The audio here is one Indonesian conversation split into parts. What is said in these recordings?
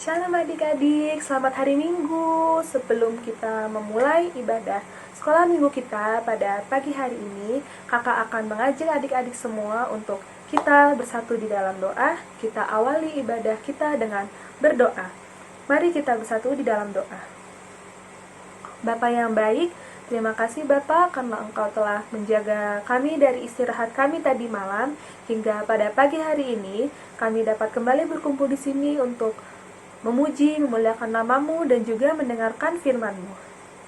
Shalom adik-adik, selamat hari Minggu. Sebelum kita memulai ibadah sekolah minggu kita pada pagi hari ini, kakak akan mengajak adik-adik semua untuk kita bersatu di dalam doa. Kita awali ibadah kita dengan berdoa. Mari kita bersatu di dalam doa. Bapa yang baik, terima kasih Bapa karena Engkau telah menjaga kami dari istirahat kami tadi malam hingga pada pagi hari ini kami dapat kembali berkumpul di sini untuk memuji, memuliakan nama-Mu dan juga mendengarkan firman-Mu.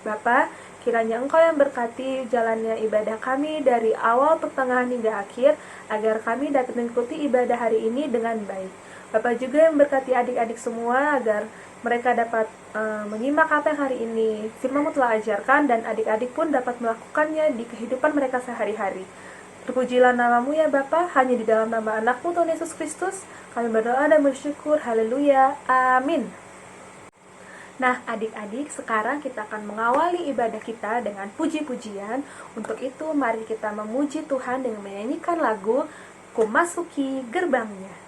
Bapa, kiranya Engkau yang berkati jalannya ibadah kami dari awal, pertengahan hingga akhir agar kami dapat mengikuti ibadah hari ini dengan baik. Bapa juga yang berkati adik-adik semua agar mereka dapat menyimak apa yang hari ini firman-Mu telah ajarkan dan adik-adik pun dapat melakukannya di kehidupan mereka sehari-hari. Terpujilah nama-Mu ya Bapa, hanya di dalam nama anak-Mu Tuhan Yesus Kristus kami berdoa dan bersyukur. Haleluya, amin. Nah adik-adik, sekarang kita akan mengawali ibadah kita dengan puji-pujian. Untuk itu mari kita memuji Tuhan dengan menyanyikan lagu Ku Masuki Gerbangnya.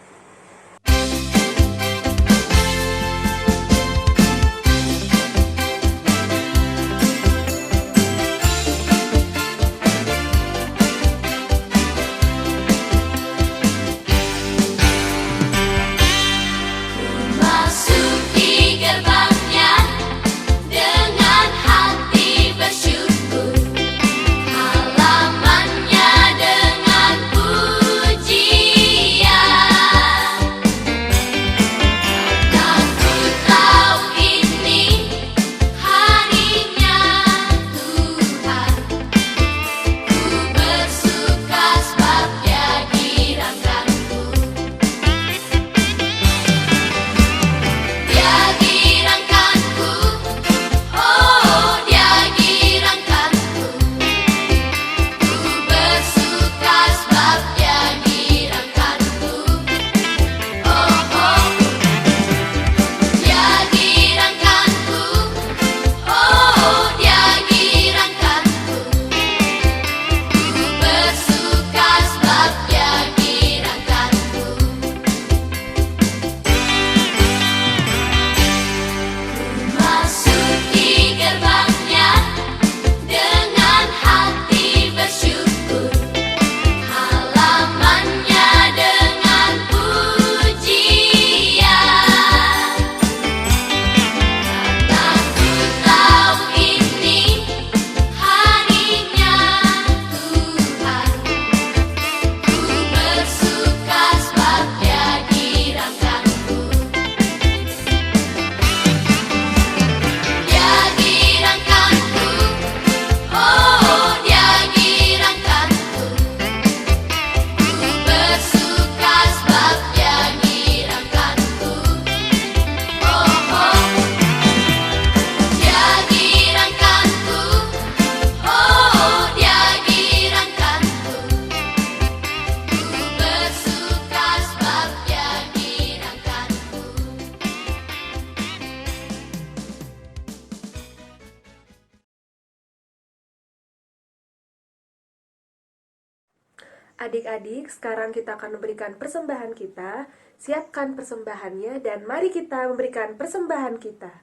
Adik-adik, sekarang kita akan memberikan persembahan kita. Siapkan persembahannya dan mari kita memberikan persembahan kita.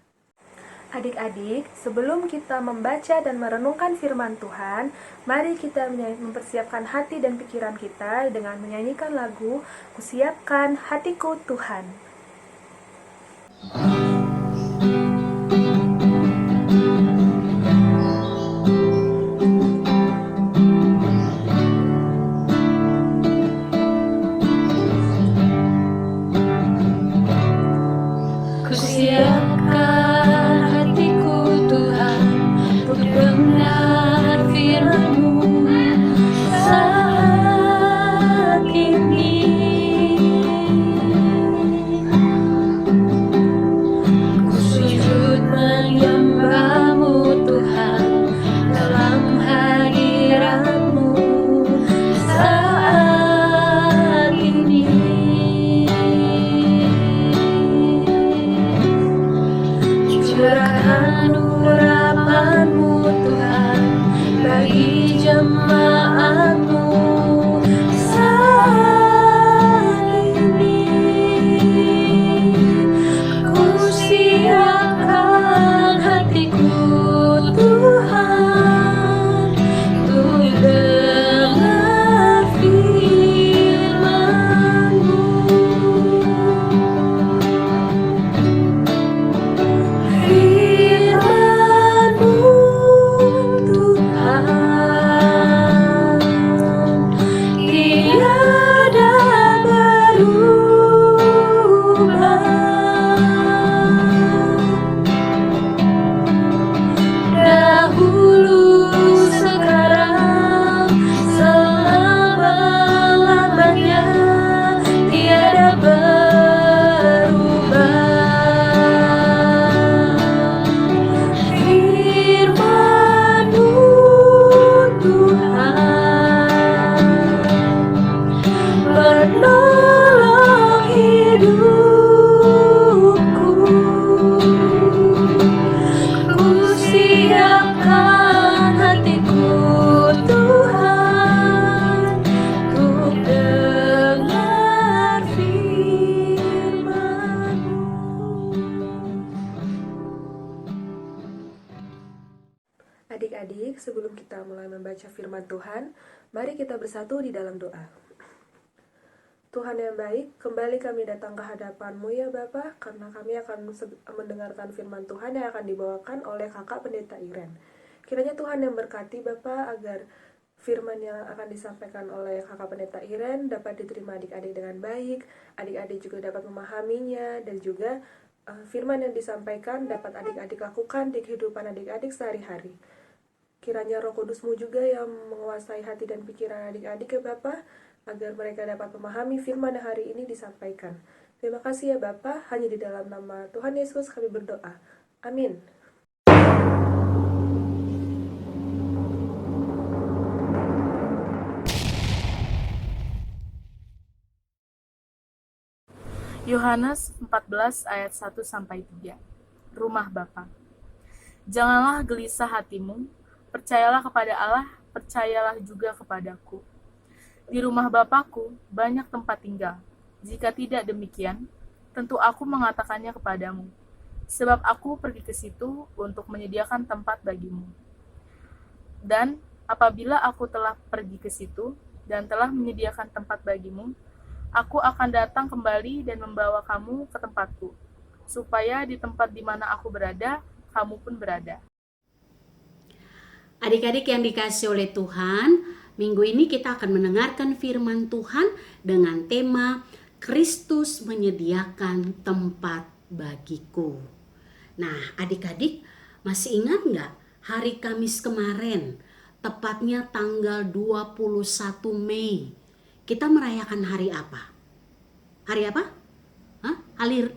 Adik-adik, sebelum kita membaca dan merenungkan firman Tuhan, mari kita mempersiapkan hati dan pikiran kita dengan menyanyikan lagu Kusiapkan Hatiku Tuhan. mulai membaca firman Tuhan, mari kita bersatu di dalam doa. Tuhan yang baik, kembali kami datang ke hadapan-Mu ya Bapa, karena kami akan mendengarkan firman Tuhan yang akan dibawakan oleh Kakak Pendeta Iren. Kiranya Tuhan yang berkati Bapa agar firman yang akan disampaikan oleh Kakak Pendeta Iren dapat diterima adik-adik dengan baik, adik-adik juga dapat memahaminya, dan juga firman yang disampaikan dapat adik-adik lakukan di kehidupan adik-adik sehari-hari. Kiranya Roh Kudus-Mu juga yang menguasai hati dan pikiran adik-adik ya Bapa, agar mereka dapat memahami firman yang hari ini disampaikan. Terima kasih ya Bapa, hanya di dalam nama Tuhan Yesus kami berdoa. Amin. Yohanes 14 ayat 1-3. Rumah Bapa. Janganlah gelisah hatimu, percayalah kepada Allah, percayalah juga kepadaku. Di rumah Bapakku banyak tempat tinggal. Jika tidak demikian, tentu aku mengatakannya kepadamu. Sebab aku pergi ke situ untuk menyediakan tempat bagimu. Dan apabila aku telah pergi ke situ dan telah menyediakan tempat bagimu, aku akan datang kembali dan membawa kamu ke tempatku, supaya di tempat di mana aku berada, kamu pun berada. Adik-adik yang dikasihi oleh Tuhan, minggu ini kita akan mendengarkan firman Tuhan dengan tema Kristus menyediakan tempat bagiku. Nah, adik-adik masih ingat nggak hari Kamis kemarin, tepatnya tanggal 21 Mei, kita merayakan hari apa? Hari apa?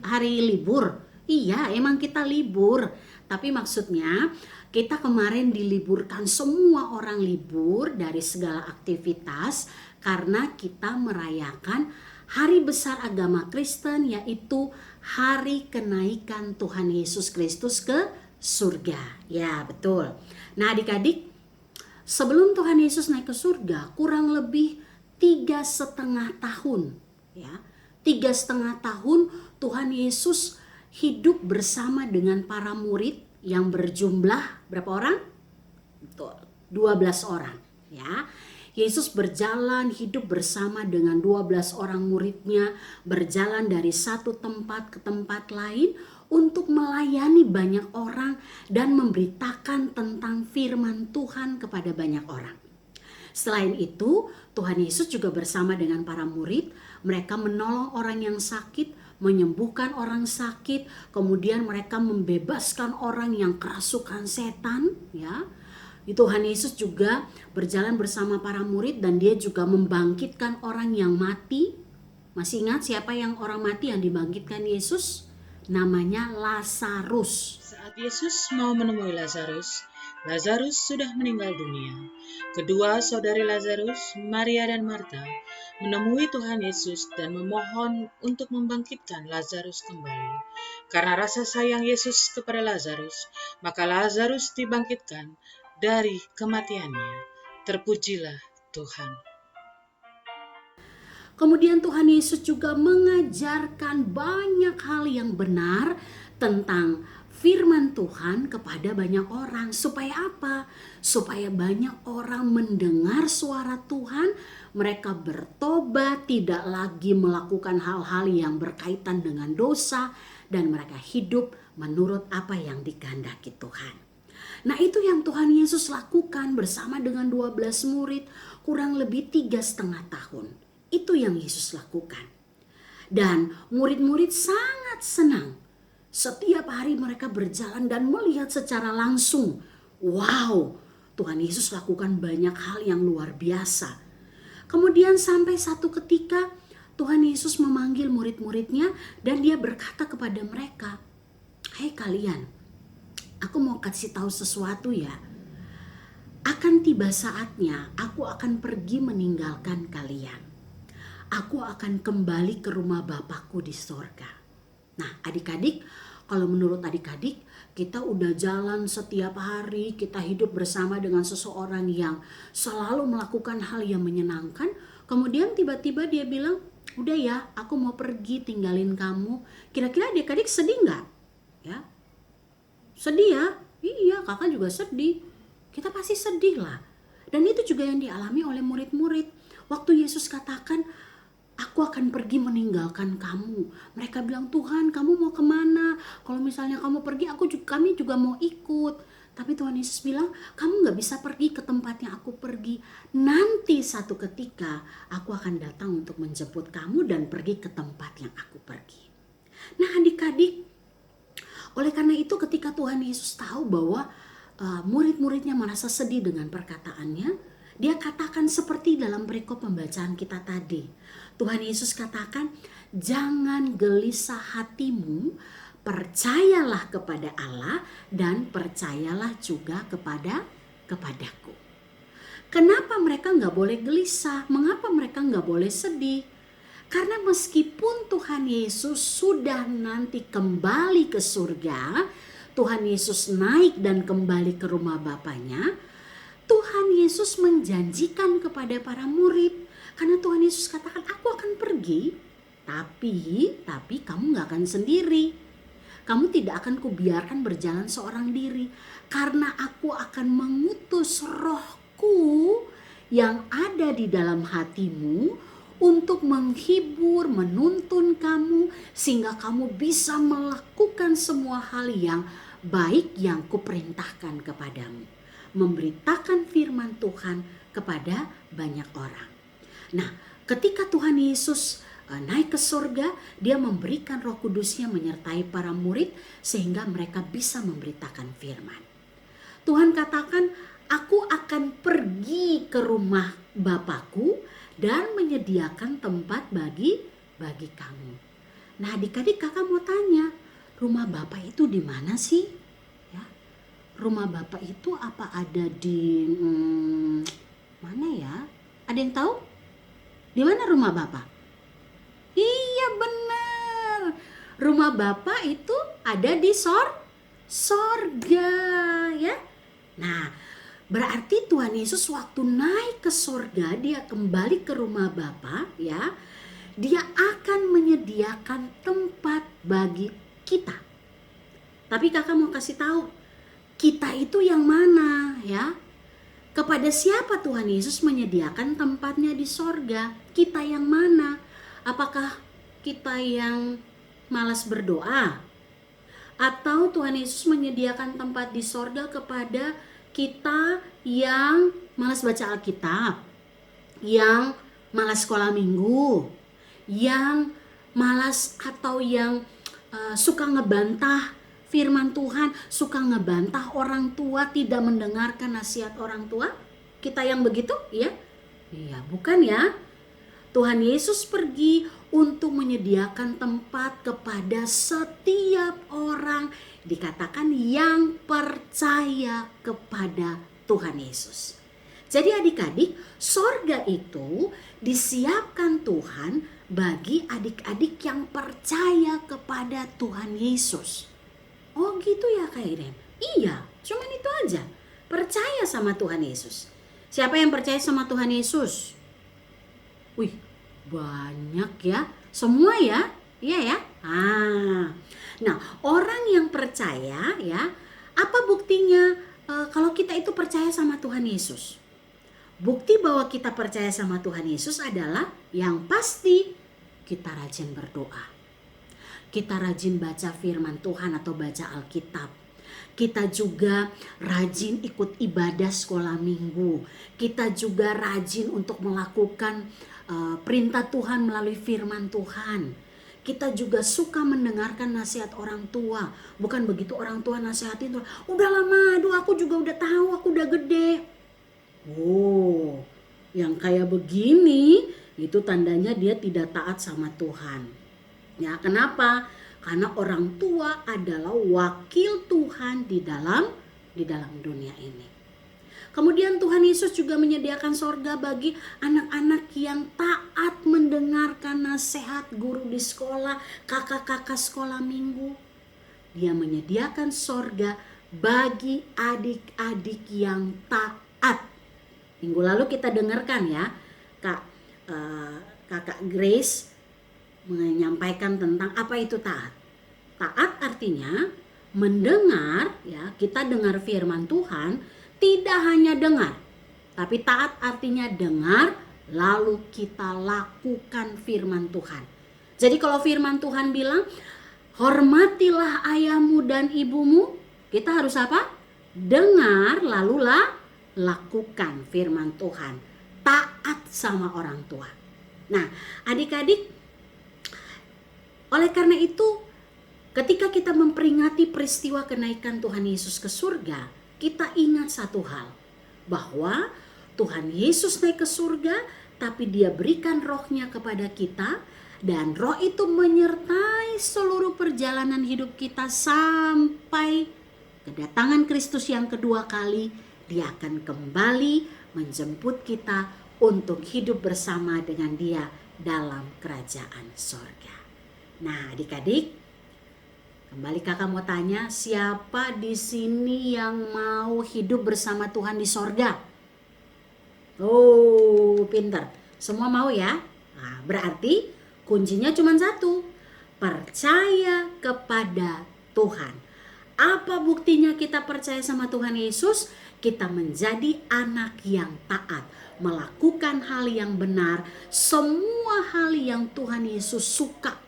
Hari libur. Iya, emang kita libur. Tapi maksudnya kita kemarin diliburkan, semua orang libur dari segala aktivitas karena kita merayakan hari besar agama Kristen, yaitu hari kenaikan Tuhan Yesus Kristus ke surga. Ya, betul. Nah, adik-adik, sebelum Tuhan Yesus naik ke surga, kurang lebih 3,5 tahun, ya, 3,5 tahun Tuhan Yesus hidup bersama dengan para murid yang berjumlah berapa orang? 12 orang, ya. Yesus berjalan hidup bersama dengan 12 orang muridnya, berjalan dari satu tempat ke tempat lain untuk melayani banyak orang dan memberitakan tentang firman Tuhan kepada banyak orang. Selain itu, Tuhan Yesus juga bersama dengan para murid, mereka menolong orang yang sakit, menyembuhkan orang sakit, kemudian mereka membebaskan orang yang kerasukan setan, ya. Tuhan Yesus juga berjalan bersama para murid dan dia juga membangkitkan orang yang mati. Masih ingat siapa yang orang mati yang dibangkitkan Yesus? Namanya Lazarus. Saat Yesus mau menemui Lazarus, Lazarus sudah meninggal dunia. Kedua saudari Lazarus, Maria dan Marta, menemui Tuhan Yesus dan memohon untuk membangkitkan Lazarus kembali. Karena rasa sayang Yesus kepada Lazarus, maka Lazarus dibangkitkan dari kematiannya. Terpujilah Tuhan. Kemudian Tuhan Yesus juga mengajarkan banyak hal yang benar tentang firman Tuhan kepada banyak orang. Supaya apa? Supaya banyak orang mendengar suara Tuhan, mereka bertobat, tidak lagi melakukan hal-hal yang berkaitan dengan dosa, dan mereka hidup menurut apa yang dikehendaki Tuhan. Nah, itu yang Tuhan Yesus lakukan bersama dengan 12 murid kurang lebih 3,5 tahun. Itu yang Yesus lakukan. Dan murid-murid sangat senang. Setiap hari mereka berjalan dan melihat secara langsung. Wow, Tuhan Yesus lakukan banyak hal yang luar biasa. Kemudian sampai satu ketika Tuhan Yesus memanggil murid-muridnya dan dia berkata kepada mereka, "Hei kalian, aku mau kasih tahu sesuatu ya. Akan tiba saatnya aku akan pergi meninggalkan kalian. Aku akan kembali ke rumah Bapakku di sorga." Nah, adik-adik, kalau menurut adik-adik, kita udah jalan setiap hari, kita hidup bersama dengan seseorang yang selalu melakukan hal yang menyenangkan, kemudian tiba-tiba dia bilang, "Udah ya, aku mau pergi tinggalin kamu." Kira-kira adik-adik sedih nggak? Ya, sedih ya? Iya, kakak juga sedih. Kita pasti sedih lah. Dan itu juga yang dialami oleh murid-murid. Waktu Yesus katakan, aku akan pergi meninggalkan kamu. Mereka bilang, Tuhan kamu mau kemana? Kalau misalnya kamu pergi, kami juga mau ikut. Tapi Tuhan Yesus bilang, kamu gak bisa pergi ke tempat yang aku pergi. Nanti satu ketika aku akan datang untuk menjemput kamu dan pergi ke tempat yang aku pergi. Nah adik-adik, oleh karena itu ketika Tuhan Yesus tahu bahwa murid-muridnya merasa sedih dengan perkataannya, dia katakan seperti dalam perikop pembacaan kita tadi. Tuhan Yesus katakan, jangan gelisah hatimu, percayalah kepada Allah dan percayalah juga kepadaku. Kenapa mereka gak boleh gelisah? Mengapa mereka gak boleh sedih? Karena meskipun Tuhan Yesus sudah nanti kembali ke surga, Tuhan Yesus naik dan kembali ke rumah Bapaknya, Tuhan Yesus menjanjikan kepada para murid, karena Tuhan Yesus katakan, aku akan pergi, tapi kamu gak akan sendiri. Kamu tidak akan kubiarkan berjalan seorang diri, karena aku akan mengutus rohku yang ada di dalam hatimu untuk menghibur, menuntun kamu, sehingga kamu bisa melakukan semua hal yang baik yang kuperintahkan kepadamu. Memberitakan firman Tuhan kepada banyak orang. Nah, ketika Tuhan Yesus naik ke surga, dia memberikan Roh Kudusnya menyertai para murid sehingga mereka bisa memberitakan firman. Tuhan katakan, aku akan pergi ke rumah Bapakku dan menyediakan tempat bagi kamu. Nah adik-adik, kakak mau tanya, rumah Bapak itu di mana sih? Ya, rumah Bapak itu apa ada di mana ya? Ada yang tahu? Di mana rumah Bapak? Iya benar. Rumah Bapak itu ada di sorga ya. Nah, berarti Tuhan Yesus waktu naik ke sorga, dia kembali ke rumah Bapa ya. Dia akan menyediakan tempat bagi kita. Tapi kakak mau kasih tahu, kita itu yang mana ya? Kepada siapa Tuhan Yesus menyediakan tempatnya di sorga? Kita yang mana? Apakah kita yang malas berdoa? Atau Tuhan Yesus menyediakan tempat di sorga kepada kita yang malas baca Alkitab, yang malas sekolah minggu, yang malas atau yang suka ngebantah firman Tuhan, suka ngebantah orang tua, tidak mendengarkan nasihat orang tua? Kita yang begitu? Ya? Iya, bukan ya? Tuhan Yesus pergi untuk menyediakan tempat kepada setiap orang, dikatakan yang percaya kepada Tuhan Yesus. Jadi adik-adik, sorga itu disiapkan Tuhan bagi adik-adik yang percaya kepada Tuhan Yesus. Oh gitu ya Kak Irem? Iya, cuman itu aja. Percaya sama Tuhan Yesus. Siapa yang percaya sama Tuhan Yesus? Wih, banyak ya. Semua ya? Iya ya? Nah, orang yang percaya ya, apa buktinya kalau kita itu percaya sama Tuhan Yesus? Bukti bahwa kita percaya sama Tuhan Yesus adalah yang pasti kita rajin berdoa. Kita rajin baca firman Tuhan atau baca Alkitab. Kita juga rajin ikut ibadah sekolah minggu. Kita juga rajin untuk melakukan perintah Tuhan melalui firman Tuhan. Kita juga suka mendengarkan nasihat orang tua. Bukan begitu orang tua nasihatin, udah lama, aduh aku juga udah tahu, aku udah gede. Oh, yang kayak begini itu tandanya dia tidak taat sama Tuhan. Ya, kenapa? Karena orang tua adalah wakil Tuhan di dalam dunia ini. Kemudian Tuhan Yesus juga menyediakan sorga bagi anak-anak yang taat mendengarkan nasihat guru di sekolah, kakak-kakak sekolah minggu. Dia menyediakan sorga bagi adik-adik yang taat. Minggu lalu kita dengarkan ya, kakak Grace menyampaikan tentang apa itu taat. Taat artinya mendengar ya, kita dengar firman Tuhan, tidak hanya dengar, Tapi taat artinya dengar, lalu kita lakukan firman Tuhan. Jadi kalau firman Tuhan bilang, hormatilah ayahmu dan ibumu, kita harus apa? Dengar, lalu lakukan firman Tuhan. Taat sama orang tua. Nah, adik-adik, oleh karena itu, ketika kita memperingati peristiwa kenaikan Tuhan Yesus ke surga, kita ingat satu hal, bahwa Tuhan Yesus naik ke surga, tapi Dia berikan rohnya kepada kita, dan roh itu menyertai seluruh perjalanan hidup kita sampai kedatangan Kristus yang kedua kali. Dia akan kembali menjemput kita untuk hidup bersama dengan Dia dalam kerajaan sorga. Nah, adik-adik, kembali kakak mau tanya, siapa di sini yang mau hidup bersama Tuhan di sorga? Oh, pinter. Semua mau ya? Nah, berarti kuncinya cuma satu, percaya kepada Tuhan. Apa buktinya kita percaya sama Tuhan Yesus? Kita menjadi anak yang taat, melakukan hal yang benar, semua hal yang Tuhan Yesus suka.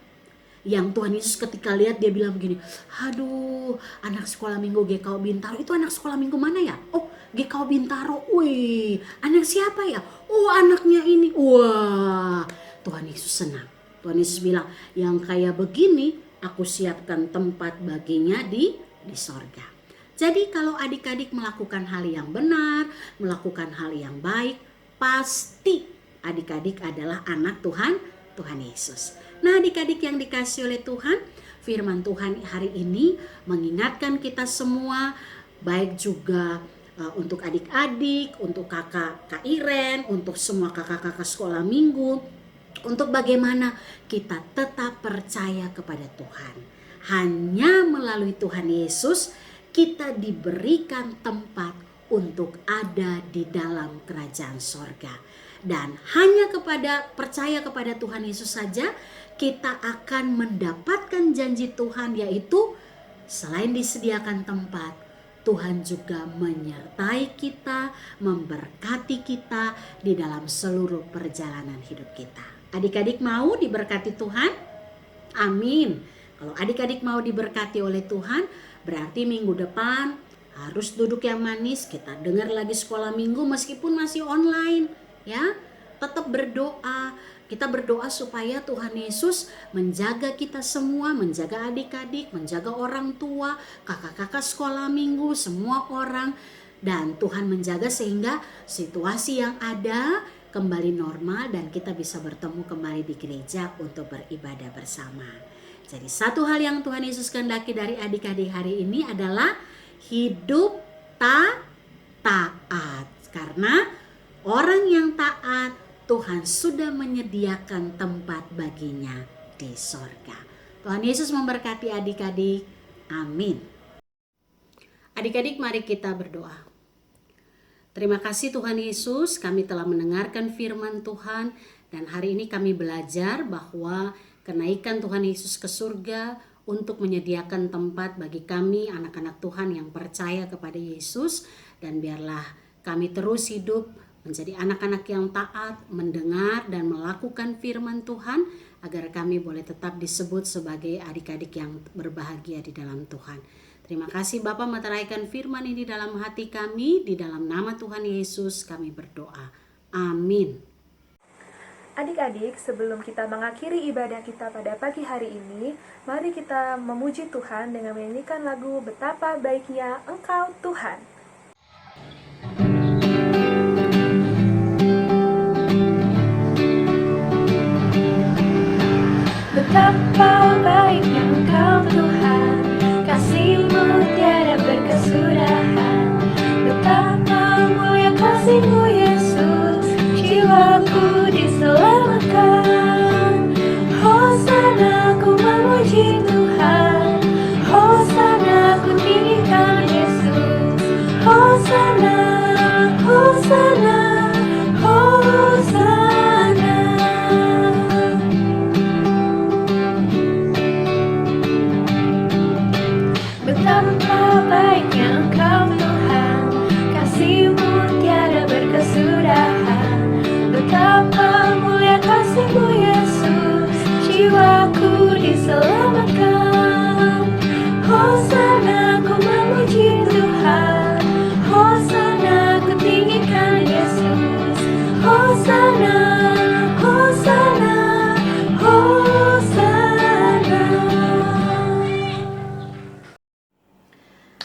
Yang Tuhan Yesus ketika lihat dia bilang begini, aduh anak sekolah minggu GKO Bintaro, itu anak sekolah minggu mana ya? Oh GKO Bintaro, wih anak siapa ya? Oh anaknya ini, wah Tuhan Yesus senang. Tuhan Yesus bilang, yang kayak begini aku siapkan tempat baginya di sorga. Jadi kalau adik-adik melakukan hal yang benar, melakukan hal yang baik, pasti adik-adik adalah anak Tuhan Yesus. Nah adik-adik yang dikasih oleh Tuhan, firman Tuhan hari ini mengingatkan kita semua, baik juga untuk adik-adik, untuk kakak Kak Iren, untuk semua kakak-kakak sekolah minggu, untuk bagaimana kita tetap percaya kepada Tuhan. Hanya melalui Tuhan Yesus kita diberikan tempat untuk ada di dalam kerajaan sorga. Dan hanya percaya kepada Tuhan Yesus saja kita akan mendapatkan janji Tuhan, yaitu selain disediakan tempat, Tuhan juga menyertai kita, memberkati kita di dalam seluruh perjalanan hidup kita. Adik-adik mau diberkati Tuhan? Amin. Kalau adik-adik mau diberkati oleh Tuhan, berarti minggu depan harus duduk yang manis, kita dengar lagi sekolah minggu meskipun masih online, ya. Tetap berdoa. Kita berdoa supaya Tuhan Yesus menjaga kita semua, menjaga adik-adik, menjaga orang tua, kakak-kakak sekolah minggu, semua orang. Dan Tuhan menjaga sehingga situasi yang ada kembali normal dan kita bisa bertemu kembali di gereja untuk beribadah bersama. Jadi satu hal yang Tuhan Yesus kehendaki dari adik-adik hari ini adalah hidup taat. Karena orang yang taat, Tuhan sudah menyediakan tempat baginya di sorga. Tuhan Yesus memberkati adik-adik. Amin. Adik-adik mari kita berdoa. Terima kasih Tuhan Yesus, kami telah mendengarkan firman Tuhan. Dan hari ini kami belajar bahwa kenaikan Tuhan Yesus ke surga untuk menyediakan tempat bagi kami anak-anak Tuhan yang percaya kepada Yesus. Dan biarlah kami terus hidup menjadi anak-anak yang taat, mendengar dan melakukan firman Tuhan, agar kami boleh tetap disebut sebagai adik-adik yang berbahagia di dalam Tuhan. Terima kasih Bapa meteraikan firman ini dalam hati kami, di dalam nama Tuhan Yesus kami berdoa. Amin. Adik-adik, sebelum kita mengakhiri ibadah kita pada pagi hari ini, mari kita memuji Tuhan dengan menyanyikan lagu Betapa Baiknya Engkau Tuhan. Betapa baiknya Engkau Tuhan, kasih-Mu tiada berkesudahan. Betapa mulia kasih-Mu Yesus, jiwaku diselamatkan. Hosana ku memuji Tuhan, Hosana ku tinggikan Yesus. Hosana, Hosana, Hosana. diselamatkan. Hosana ku memuji Tuhan, Hosana ku tinggikan Yesus. Hosana, Hosana, Hosana.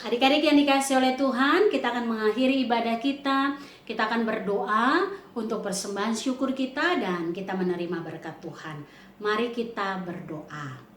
Adik-adik yang dikasih oleh Tuhan, kita akan mengakhiri ibadah kita. Kita akan berdoa untuk persembahan syukur kita dan kita menerima berkat Tuhan. Mari kita berdoa.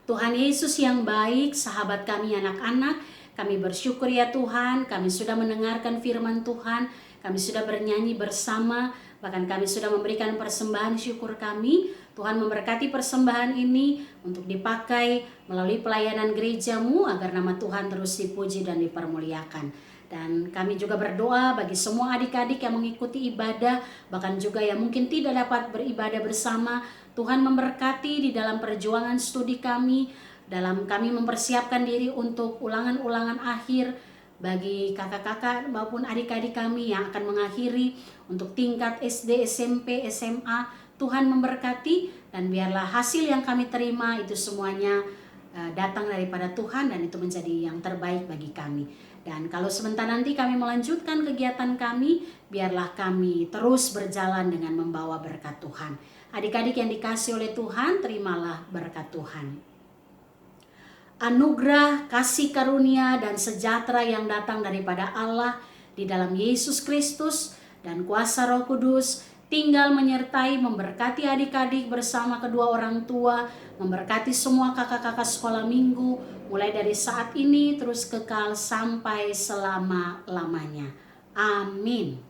Tuhan Yesus yang baik, sahabat kami anak-anak, kami bersyukur ya Tuhan, kami sudah mendengarkan firman Tuhan, kami sudah bernyanyi bersama, bahkan kami sudah memberikan persembahan syukur kami. Tuhan memberkati persembahan ini untuk dipakai melalui pelayanan gerejamu agar nama Tuhan terus dipuji dan dipermuliakan. Dan kami juga berdoa bagi semua adik-adik yang mengikuti ibadah, bahkan juga yang mungkin tidak dapat beribadah bersama. Tuhan memberkati di dalam perjuangan studi kami, dalam kami mempersiapkan diri untuk ulangan-ulangan akhir bagi kakak-kakak maupun adik-adik kami yang akan mengakhiri untuk tingkat SD, SMP, SMA. Tuhan memberkati dan biarlah hasil yang kami terima itu semuanya datang daripada Tuhan dan itu menjadi yang terbaik bagi kami. Dan kalau sebentar nanti kami melanjutkan kegiatan kami, biarlah kami terus berjalan dengan membawa berkat Tuhan. Adik-adik yang dikasih oleh Tuhan, terimalah berkat Tuhan. Anugerah, kasih karunia, dan sejahtera yang datang daripada Allah di dalam Yesus Kristus dan kuasa Roh Kudus tinggal menyertai, memberkati adik-adik bersama kedua orang tua, memberkati semua kakak-kakak sekolah minggu, mulai dari saat ini terus kekal sampai selama-lamanya. Amin.